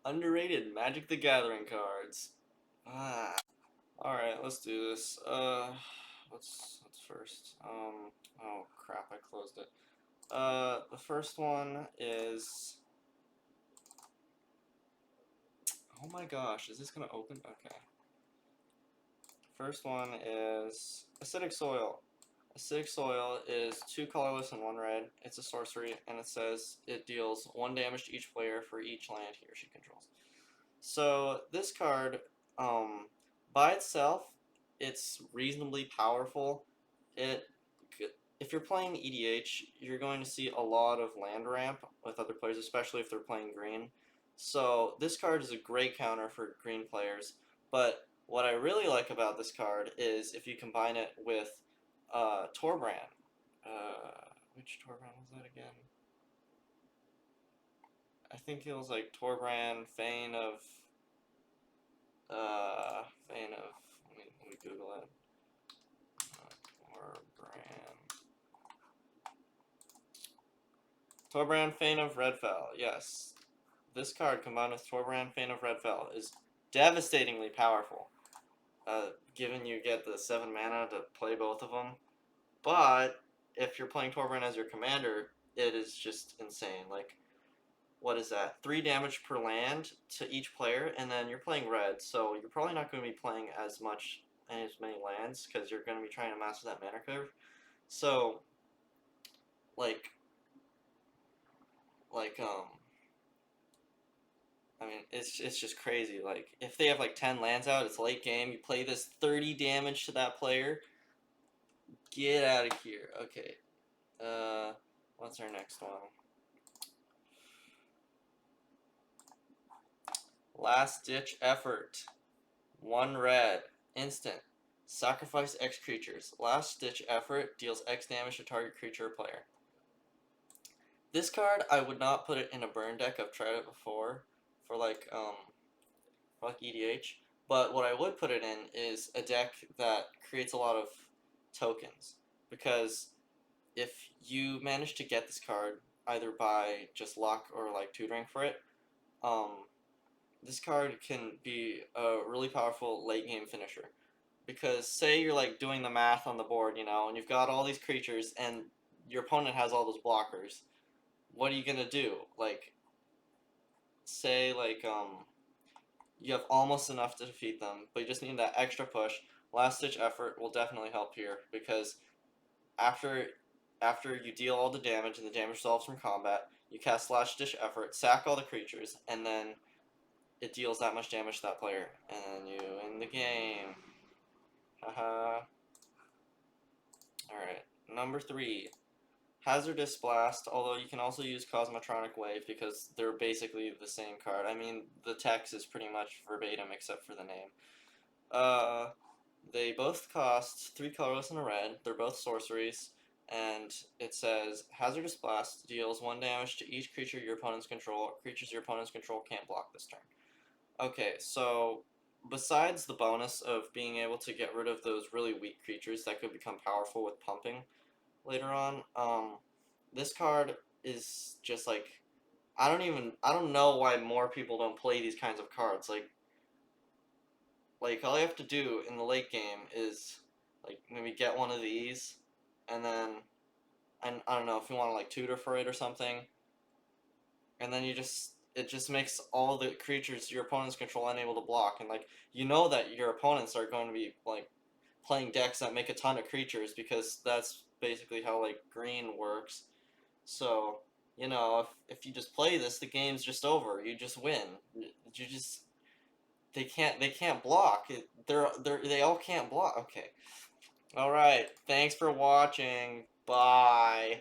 Underrated Magic the Gathering cards. Ah. Alright, let's do this. What's first? Oh crap, I closed it. The first one is. Oh my gosh, is this gonna open? Okay. First one is Acidic Soil. Acidic Soil is 2 colorless and 1 red. It's a sorcery, and it says it deals 1 damage to each player for each land he or she controls. So this card, um, by itself, it's reasonably powerful. It, if you're playing EDH, you're going to see a lot of land ramp with other players, especially if they're playing green. So this card is a great counter for green players. But what I really like about this card is if you combine it with Torbrand. Which Torbrand was that again? I think it was like Torbrand, Fane of. Let me Google it. Torbrand, Fane of Redfell. Yes, this card combined with Torbrand, Fane of Redfell is devastatingly powerful. Given you get the 7 mana to play both of them, but if you're playing Torbrand as your commander, it is just insane. Like, what is that? 3 damage per land to each player, and then you're playing red, so you're probably not going to be playing as many lands because you're going to be trying to master that mana curve. So, like, like I mean, it's just crazy. Like, if they have like 10 lands out, it's late game. You play this 30 damage to that player. Get out of here. Okay. What's our next one? Last ditch effort. 1 red. Instant. Sacrifice X creatures. Last ditch effort deals X damage to target creature or player. This card, I would not put it in a burn deck. I've tried it before for like EDH. But what I would put it in is a deck that creates a lot of tokens. Because if you manage to get this card either by just luck or like tutoring for it, um, this card can be a really powerful late game finisher. Because say you're like doing the math on the board, and you've got all these creatures and your opponent has all those blockers. What are you gonna do? Like, say you have almost enough to defeat them, but you just need that extra push. Last ditch effort will definitely help here because after after you deal all the damage and the damage resolves from combat, you cast Last Ditch Effort, sack all the creatures, and then it deals that much damage to that player, and then you win the game. Haha. Alright, number 3. Hazardous Blast, although you can also use Cosmotronic Wave because they're basically the same card. I mean, the text is pretty much verbatim except for the name. They both cost 3 colorless and a red. They're both sorceries. And it says, Hazardous Blast deals 1 damage to each creature your opponents control. Creatures your opponents control can't block this turn. Okay, so besides the bonus of being able to get rid of those really weak creatures that could become powerful with pumping later on, this card is just like, I don't know why more people don't play these kinds of cards. Like all you have to do in the late game is like maybe get one of these, and then and I don't know if you want to like tutor for it or something, and then it just makes all the creatures your opponents control unable to block, and like that your opponents are going to be like playing decks that make a ton of creatures because that's basically how like green works. So if you just play this, the game's just over. You just win. You just they can't block. They all can't block. Okay. All right. Thanks for watching. Bye.